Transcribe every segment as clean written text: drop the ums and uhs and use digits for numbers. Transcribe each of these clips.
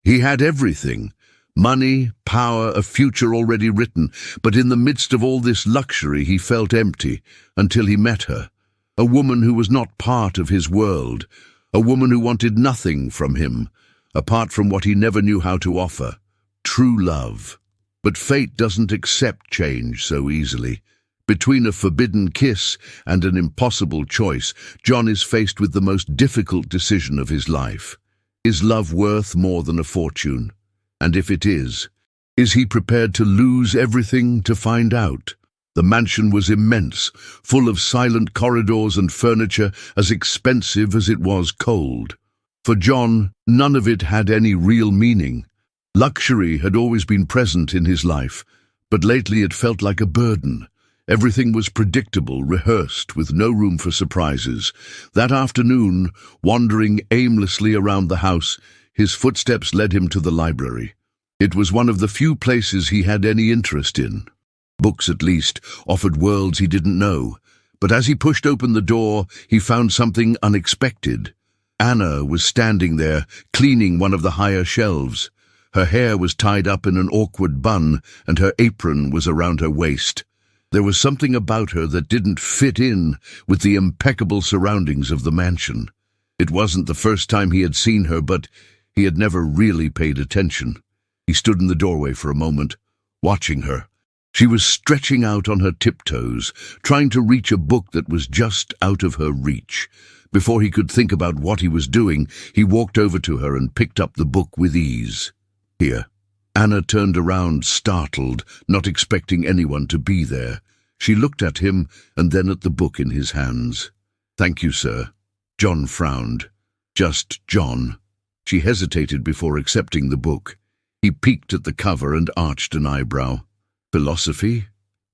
He had everything: money, power, a future already written, but in the midst of all this luxury he felt empty until he met her. A woman who was not part of his world, a woman who wanted nothing from him, apart from what he never knew how to offer: true love. But fate doesn't accept change so easily. Between a forbidden kiss and an impossible choice, John is faced with the most difficult decision of his life. Is love worth more than a fortune? And if it is he prepared to lose everything to find out? The mansion was immense, full of silent corridors and furniture as expensive as it was cold. For John, none of it had any real meaning. Luxury had always been present in his life, but lately it felt like a burden. Everything was predictable, rehearsed, with no room for surprises. That afternoon, wandering aimlessly around the house, his footsteps led him to the library. It was one of the few places he had any interest in. Books, at least, offered worlds he didn't know. But as he pushed open the door, he found something unexpected. Anna was standing there, cleaning one of the higher shelves. Her hair was tied up in an awkward bun, and her apron was around her waist. There was something about her that didn't fit in with the impeccable surroundings of the mansion. It wasn't the first time he had seen her, but he had never really paid attention. He stood in the doorway for a moment, watching her. She was stretching out on her tiptoes, trying to reach a book that was just out of her reach. Before he could think about what he was doing, he walked over to her and picked up the book with ease. Here. Anna turned around, startled, not expecting anyone to be there. She looked at him and then at the book in his hands. "Thank you, sir." John frowned. "Just John." She hesitated before accepting the book. He peeked at the cover and arched an eyebrow. "Philosophy?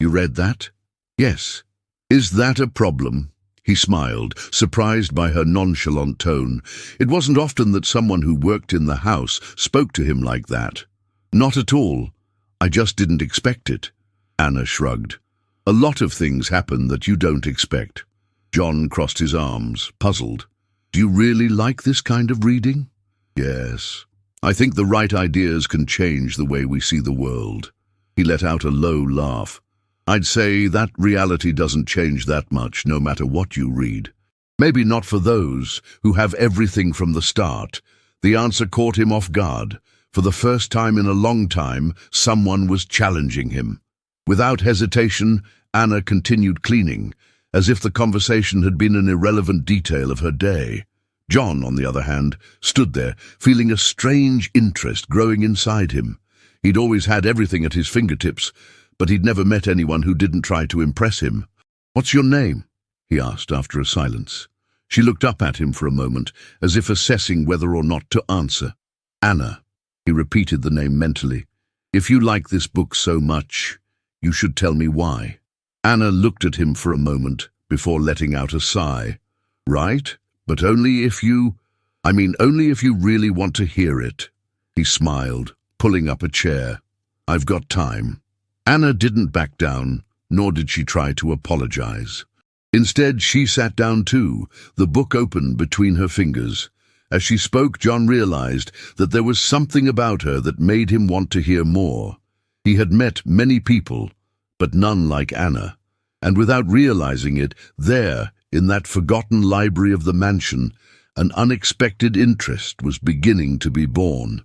You read that?" "Yes." "Is that a problem?" He smiled, surprised by her nonchalant tone. It wasn't often that someone who worked in the house spoke to him like that. "Not at all. I just didn't expect it." Anna shrugged. "A lot of things happen that you don't expect." John crossed his arms, puzzled. "Do you really like this kind of reading?" "Yes. I think the right ideas can change the way we see the world." He let out a low laugh. "I'd say that reality doesn't change that much, no matter what you read. Maybe not for those who have everything from the start." The answer caught him off guard. For the first time in a long time, someone was challenging him. Without hesitation, Anna continued cleaning, as if the conversation had been an irrelevant detail of her day. John, on the other hand, stood there, feeling a strange interest growing inside him. He'd always had everything at his fingertips, but he'd never met anyone who didn't try to impress him. "What's your name?" he asked after a silence. She looked up at him for a moment, as if assessing whether or not to answer. "Anna." He repeated the name mentally. "If you like this book so much, you should tell me why." Anna looked at him for a moment before letting out a sigh. "Right, but only if you really want to hear it." He smiled, pulling up a chair. "I've got time." Anna didn't back down, nor did she try to apologize. Instead, she sat down too, the book open between her fingers. As she spoke, John realized that there was something about her that made him want to hear more. He had met many people, but none like Anna. And without realizing it, there, in that forgotten library of the mansion, an unexpected interest was beginning to be born.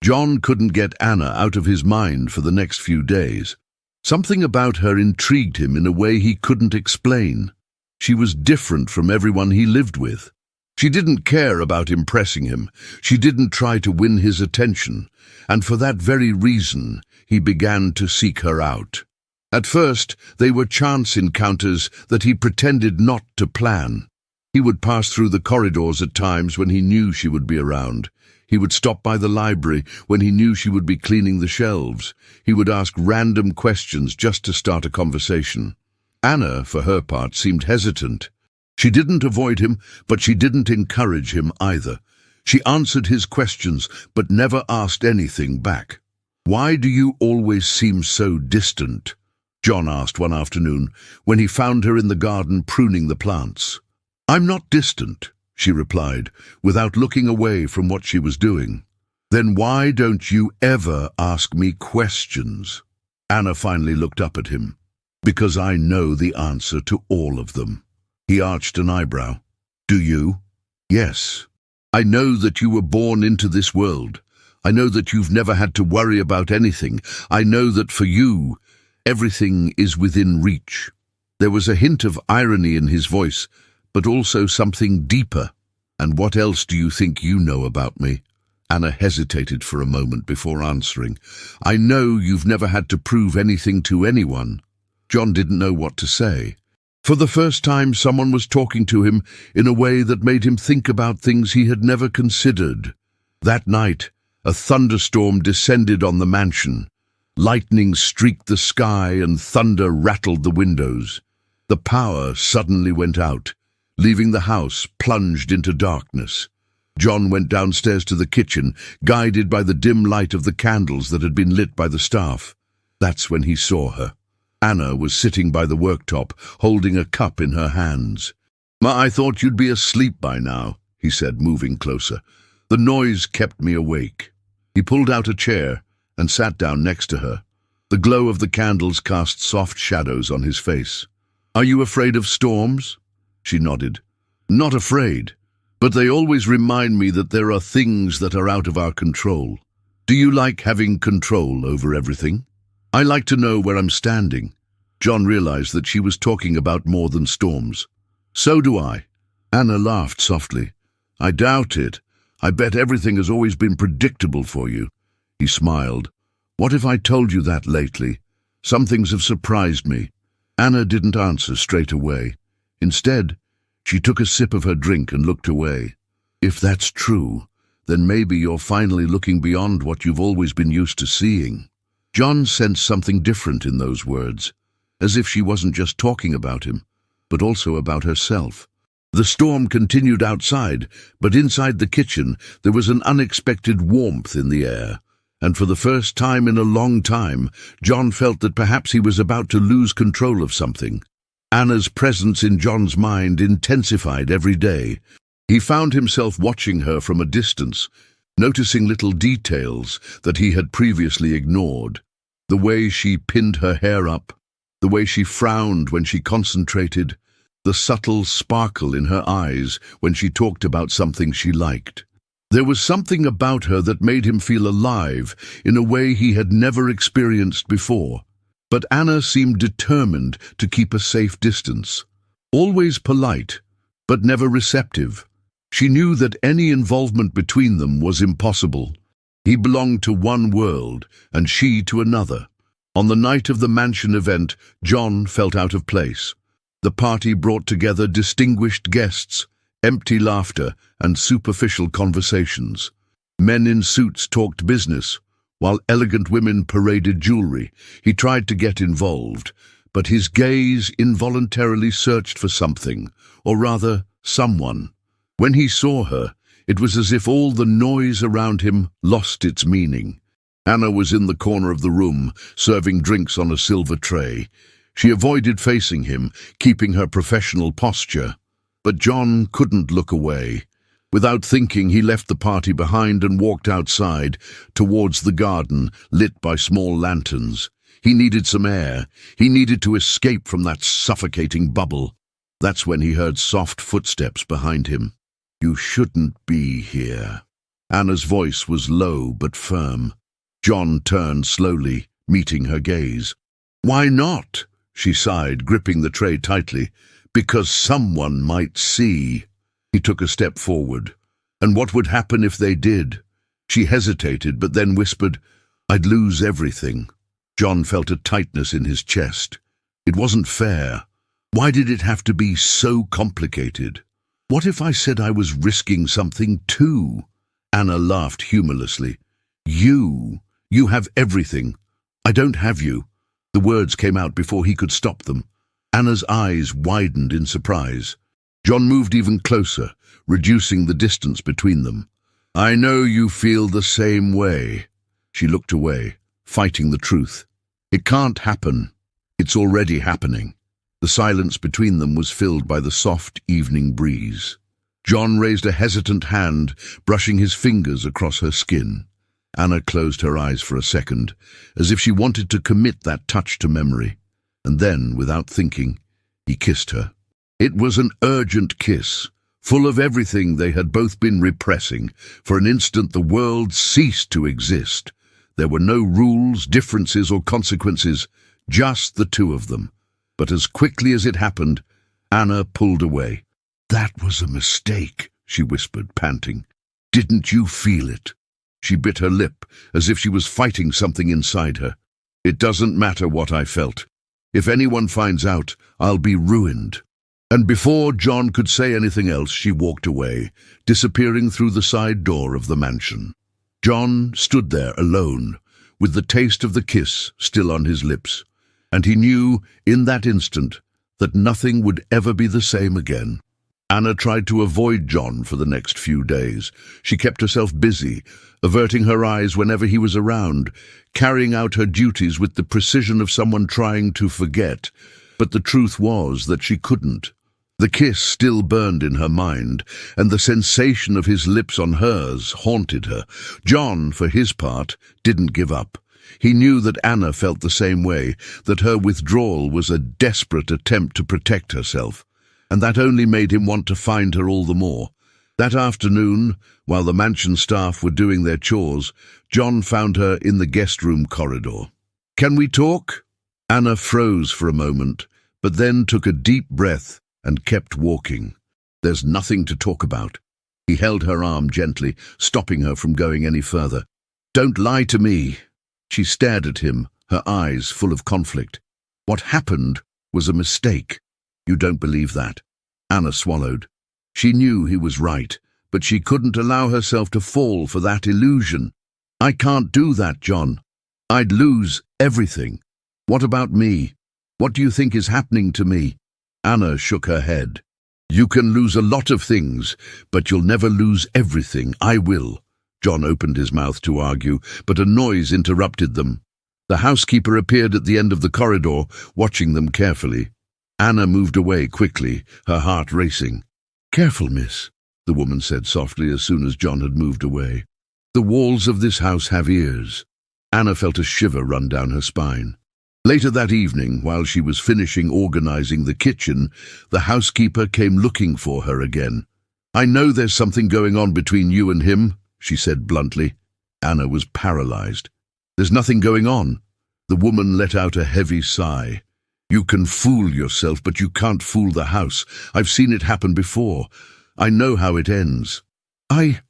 John couldn't get Anna out of his mind for the next few days. Something about her intrigued him in a way he couldn't explain. She was different from everyone he lived with. She didn't care about impressing him. She didn't try to win his attention. And for that very reason, he began to seek her out. At first, they were chance encounters that he pretended not to plan. He would pass through the corridors at times when he knew she would be around. He would stop by the library when he knew she would be cleaning the shelves. He would ask random questions just to start a conversation. Anna, for her part, seemed hesitant. She didn't avoid him, but she didn't encourage him either. She answered his questions, but never asked anything back. "Why do you always seem so distant?" John asked one afternoon, when he found her in the garden pruning the plants. "I'm not distant," she replied, without looking away from what she was doing. Then why don't you ever ask me questions? Anna finally looked up at him. Because I know the answer to all of them. He arched an eyebrow. Do you? Yes. I know that you were born into this world. I know that you've never had to worry about anything. I know that for you, everything is within reach. There was a hint of irony in his voice, but also something deeper. And what else do you think you know about me? Anna hesitated for a moment before answering. I know you've never had to prove anything to anyone. John didn't know what to say. For the first time, someone was talking to him in a way that made him think about things he had never considered. That night, a thunderstorm descended on the mansion. Lightning streaked the sky and thunder rattled the windows. The power suddenly went out, leaving the house plunged into darkness. John went downstairs to the kitchen, guided by the dim light of the candles that had been lit by the staff. That's when he saw her. Anna was sitting by the worktop, holding a cup in her hands. I thought you'd be asleep by now, he said, moving closer. The noise kept me awake. He pulled out a chair and sat down next to her. The glow of the candles cast soft shadows on his face. Are you afraid of storms? She nodded. Not afraid, but they always remind me that there are things that are out of our control. Do you like having control over everything? I like to know where I'm standing. John realized that she was talking about more than storms. So do I. Anna laughed softly. I doubt it. I bet everything has always been predictable for you. He smiled. What if I told you that lately? Some things have surprised me. Anna didn't answer straight away. Instead, she took a sip of her drink and looked away. If that's true, then maybe you're finally looking beyond what you've always been used to seeing. John sensed something different in those words, as if she wasn't just talking about him, but also about herself. The storm continued outside, but inside the kitchen there was an unexpected warmth in the air, and for the first time in a long time, John felt that perhaps he was about to lose control of something. Anna's presence in John's mind intensified every day. He found himself watching her from a distance, noticing little details that he had previously ignored. The way she pinned her hair up, the way she frowned when she concentrated, the subtle sparkle in her eyes when she talked about something she liked. There was something about her that made him feel alive in a way he had never experienced before. But Anna seemed determined to keep a safe distance. Always polite, but never receptive. She knew that any involvement between them was impossible. He belonged to one world, and she to another. On the night of the mansion event, John felt out of place. The party brought together distinguished guests, empty laughter, and superficial conversations. Men in suits talked business, while elegant women paraded jewelry. He tried to get involved, but his gaze involuntarily searched for something, or rather, someone. When he saw her, it was as if all the noise around him lost its meaning. Anna was in the corner of the room, serving drinks on a silver tray. She avoided facing him, keeping her professional posture. But John couldn't look away. Without thinking, he left the party behind and walked outside, towards the garden, lit by small lanterns. He needed some air. He needed to escape from that suffocating bubble. That's when he heard soft footsteps behind him. You shouldn't be here. Anna's voice was low but firm. John turned slowly, meeting her gaze. Why not? She sighed, gripping the tray tightly. Because someone might see. He took a step forward. And what would happen if they did? She hesitated, but then whispered, I'd lose everything. John felt a tightness in his chest. It wasn't fair. Why did it have to be so complicated? What if I said I was risking something too? Anna laughed humorlessly. You have everything. I don't have you. The words came out before he could stop them. Anna's eyes widened in surprise. John moved even closer, reducing the distance between them. I know you feel the same way. She looked away, fighting the truth. It can't happen. It's already happening. The silence between them was filled by the soft evening breeze. John raised a hesitant hand, brushing his fingers across her skin. Anna closed her eyes for a second, as if she wanted to commit that touch to memory. And then, without thinking, he kissed her. It was an urgent kiss, full of everything they had both been repressing. For an instant the world ceased to exist. There were no rules, differences, or consequences, just the two of them. But as quickly as it happened, Anna pulled away. "That was a mistake," she whispered, panting. "Didn't you feel it?" She bit her lip, as if she was fighting something inside her. "It doesn't matter what I felt. If anyone finds out, I'll be ruined." And before John could say anything else, she walked away, disappearing through the side door of the mansion. John stood there alone, with the taste of the kiss still on his lips, and he knew in that instant that nothing would ever be the same again. Anna tried to avoid John for the next few days. She kept herself busy, averting her eyes whenever he was around, carrying out her duties with the precision of someone trying to forget. But the truth was that she couldn't. The kiss still burned in her mind, and the sensation of his lips on hers haunted her. John, for his part, didn't give up. He knew that Anna felt the same way, that her withdrawal was a desperate attempt to protect herself, and that only made him want to find her all the more. That afternoon, while the mansion staff were doing their chores, John found her in the guest room corridor. "Can we talk?" Anna froze for a moment, but then took a deep breath and kept walking. "There's nothing to talk about." He held her arm gently, stopping her from going any further. "Don't lie to me." She stared at him, her eyes full of conflict. "What happened was a mistake." "You don't believe that?" Anna swallowed. She knew he was right, but she couldn't allow herself to fall for that illusion. "I can't do that, John. I'd lose everything." "What about me? What do you think is happening to me?" Anna shook her head. "You can lose a lot of things, but you'll never lose everything. I will." John opened his mouth to argue, but a noise interrupted them. The housekeeper appeared at the end of the corridor, watching them carefully. Anna moved away quickly, her heart racing. "Careful, miss," the woman said softly as soon as John had moved away. "The walls of this house have ears." Anna felt a shiver run down her spine. Later that evening, while she was finishing organizing the kitchen, the housekeeper came looking for her again. "I know there's something going on between you and him," she said bluntly. Anna was paralyzed. "There's nothing going on." The woman let out a heavy sigh. "You can fool yourself, but you can't fool the house. I've seen it happen before. I know how it ends." I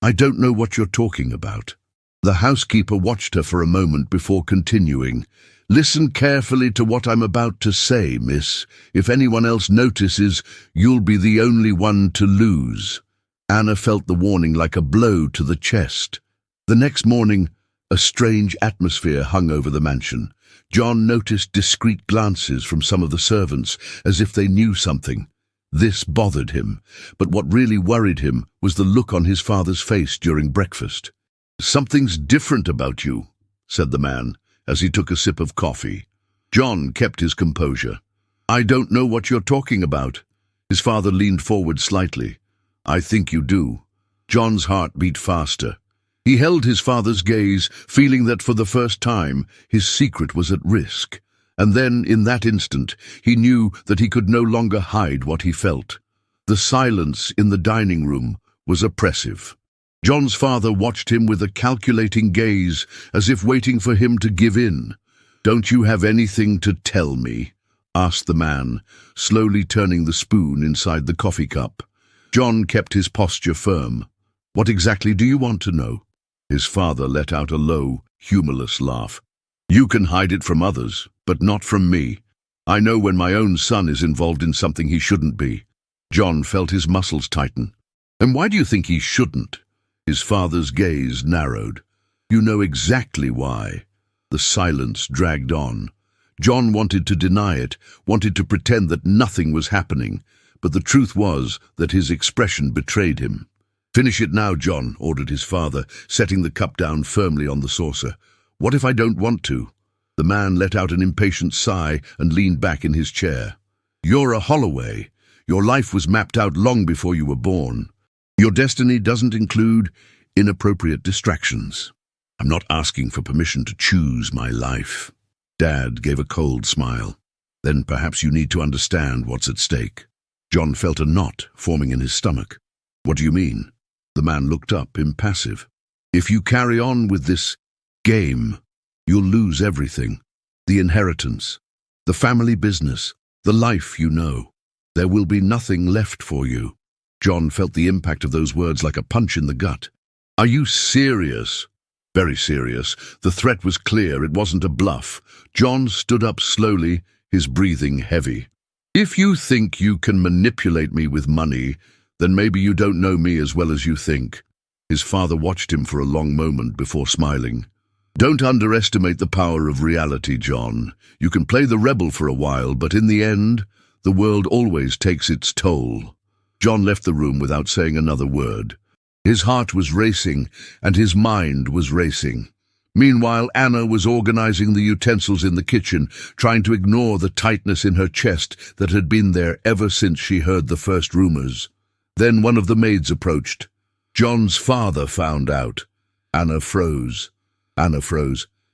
don't know what you're talking about." The housekeeper watched her for a moment before continuing. "Listen carefully to what I'm about to say, miss. If anyone else notices, you'll be the only one to lose." Anna felt the warning like a blow to the chest. The next morning, a strange atmosphere hung over the mansion. John noticed discreet glances from some of the servants, as if they knew something. This bothered him, but what really worried him was the look on his father's face during breakfast. "Something's different about you," said the man, as he took a sip of coffee. John kept his composure. "I don't know what you're talking about." His father leaned forward slightly. "I think you do." John's heart beat faster. He held his father's gaze, feeling that for the first time his secret was at risk. And then, in that instant, he knew that he could no longer hide what he felt. The silence in the dining room was oppressive. John's father watched him with a calculating gaze, as if waiting for him to give in. "Don't you have anything to tell me?" asked the man, slowly turning the spoon inside the coffee cup. John kept his posture firm. "What exactly do you want to know?" His father let out a low, humorless laugh. "You can hide it from others, but not from me. I know when my own son is involved in something he shouldn't be." John felt his muscles tighten. "And why do you think he shouldn't?" His father's gaze narrowed. "You know exactly why." The silence dragged on. John wanted to deny it, wanted to pretend that nothing was happening, but the truth was that his expression betrayed him. "Finish it now, John," ordered his father, setting the cup down firmly on the saucer. "What if I don't want to?" The man let out an impatient sigh and leaned back in his chair. "You're a Holloway. Your life was mapped out long before you were born. Your destiny doesn't include inappropriate distractions." I'm not asking for permission to choose my life." Dad gave a cold smile. "Then perhaps you need to understand what's at stake." John felt a knot forming in his stomach. "What do you mean?" The man looked up, impassive. "If you carry on with this game, you'll lose everything. The inheritance, the family business, the life you know. There will be nothing left for you." John felt the impact of those words like a punch in the gut. "Are you serious?" Very serious. The threat was clear. It wasn't a bluff. John stood up slowly, his breathing heavy. "If you think you can manipulate me with money, then maybe you don't know me as well as you think." His father watched him for a long moment before smiling. "Don't underestimate the power of reality, John. You can play the rebel for a while, but in the end, the world always takes its toll." John left the room without saying another word. His heart was racing, and his mind was racing. Meanwhile, Anna was organizing the utensils in the kitchen, trying to ignore the tightness in her chest that had been there ever since she heard the first rumors. Then one of the maids approached. John's father found out. Anna froze.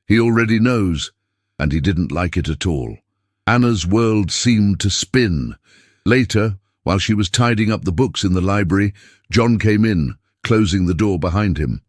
He already knows, and he didn't like it at all. Anna's world seemed to spin. Later, while she was tidying up the books in the library, John came in, closing the door behind him.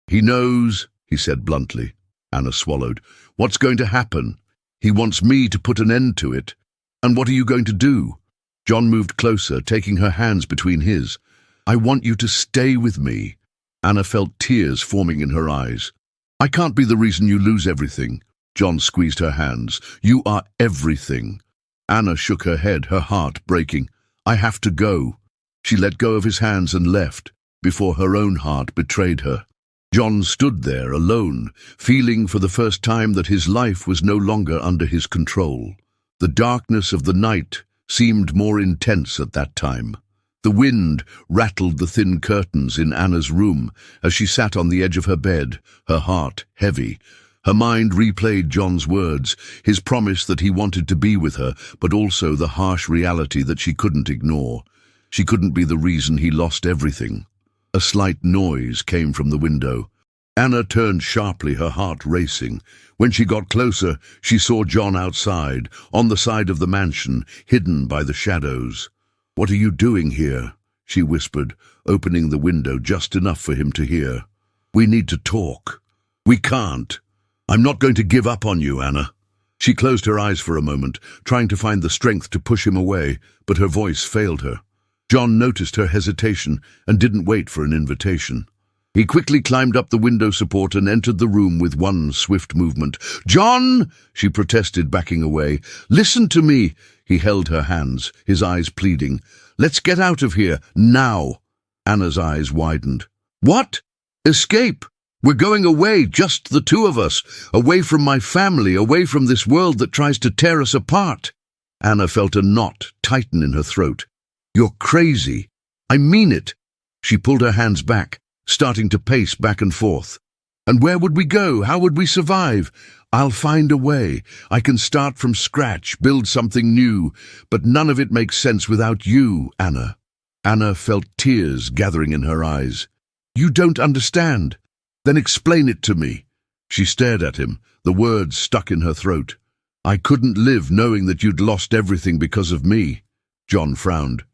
"He knows," he said bluntly. Anna swallowed. "What's going to happen? He wants me to put an end to it. And what are you going to do?" John moved closer, taking her hands between his. "I want you to stay with me." Anna felt tears forming in her eyes. "I can't be the reason you lose everything." John squeezed her hands. "You are everything." Anna shook her head, her heart breaking. "I have to go." She let go of his hands and left, before her own heart betrayed her. John stood there alone, feeling for the first time that his life was no longer under his control. The darkness of the night seemed more intense at that time. The wind rattled the thin curtains in Anna's room as she sat on the edge of her bed, her heart heavy. Her mind replayed John's words, his promise that he wanted to be with her, but also the harsh reality that she couldn't ignore. She couldn't be the reason he lost everything. A slight noise came from the window. Anna turned sharply, her heart racing. When she got closer, she saw John outside, on the side of the mansion, hidden by the shadows. "What are you doing here?" she whispered, opening the window just enough for him to hear. "We need to talk." "We can't. I'm not going to give up on you, Anna." She closed her eyes for a moment, trying to find the strength to push him away, but her voice failed her. John noticed her hesitation and didn't wait for an invitation. He quickly climbed up the window support and entered the room with one swift movement. "John!" she protested, backing away. "Listen to me." He held her hands, his eyes pleading. "Let's get out of here, now." Anna's eyes widened. "What? Escape? We're going away, just the two of us, away from my family, away from this world that tries to tear us apart." Anna felt a knot tighten in her throat. "You're crazy. I mean it." She pulled her hands back, starting to pace back and forth. "And where would we go? How would we survive? I'll find a way. I can start from scratch, build something new, but none of it makes sense without you, Anna." Anna felt tears gathering in her eyes. "You don't understand. Then explain it to me." She stared at him, the words stuck in her throat. "I couldn't live knowing that you'd lost everything because of me." John frowned.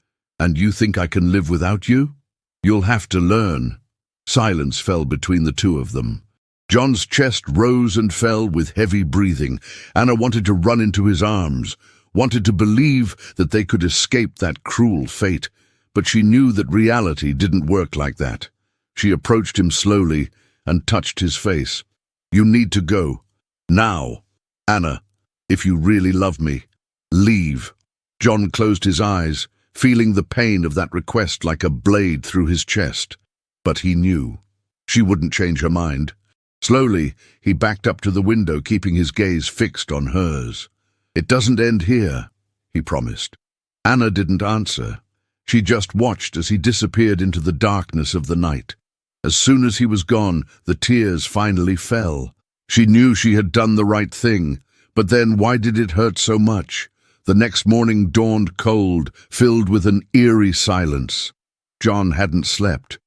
"And you think I can live without you? You'll have to learn." Silence fell between the two of them. John's chest rose and fell with heavy breathing. Anna wanted to run into his arms, wanted to believe that they could escape that cruel fate, but she knew that reality didn't work like that. She approached him slowly and touched his face. "You need to go. Now. Anna, if you really love me, leave." John closed his eyes, feeling the pain of that request like a blade through his chest. But he knew. She wouldn't change her mind. Slowly, he backed up to the window, keeping his gaze fixed on hers. "It doesn't end here," he promised. Anna didn't answer. She just watched as he disappeared into the darkness of the night. As soon as he was gone, the tears finally fell. She knew she had done the right thing, but then why did it hurt so much? The next morning dawned cold, filled with an eerie silence. John hadn't slept.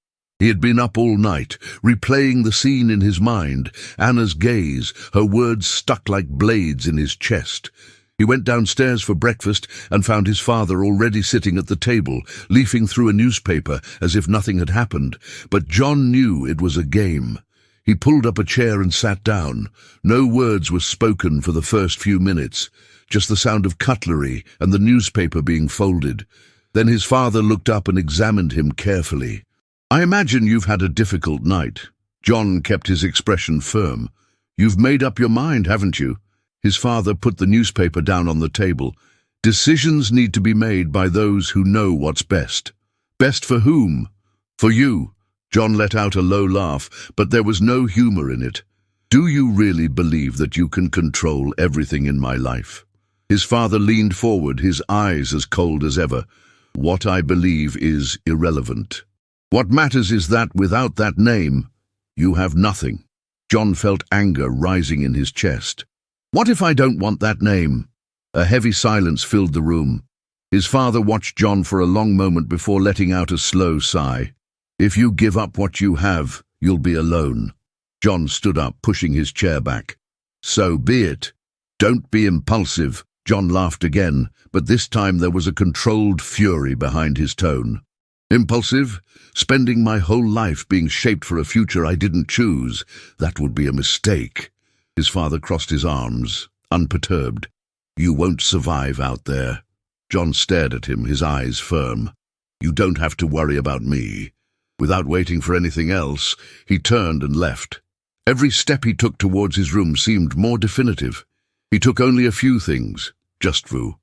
He had been up all night, replaying the scene in his mind, Anna's gaze, her words stuck like blades in his chest. He went downstairs for breakfast and found his father already sitting at the table, leafing through a newspaper as if nothing had happened. But John knew it was a game. He pulled up a chair and sat down. No words were spoken for the first few minutes, just the sound of cutlery and the newspaper being folded. Then his father looked up and examined him carefully. "I imagine you've had a difficult night." John kept his expression firm. "You've made up your mind, haven't you?" His father put the newspaper down on the table. "Decisions need to be made by those who know what's best." "Best for whom?" "For you." John let out a low laugh, but there was no humor in it. "Do you really believe that you can control everything in my life?" His father leaned forward, his eyes as cold as ever. "What I believe is irrelevant. What matters is that without that name, you have nothing." John felt anger rising in his chest. "What if I don't want that name?" A heavy silence filled the room. His father watched John for a long moment before letting out a slow sigh. "If you give up what you have, you'll be alone." John stood up, pushing his chair back. "So be it. Don't be impulsive." John laughed again, but this time there was a controlled fury behind his tone. "Impulsive? Spending my whole life being shaped for a future I didn't choose. That would be a mistake." His father crossed his arms, unperturbed. "You won't survive out there." John stared at him, his eyes firm. "You don't have to worry about me." Without waiting for anything else, he turned and left. Every step he took towards his room seemed more definitive. He took only a few things, just Vu.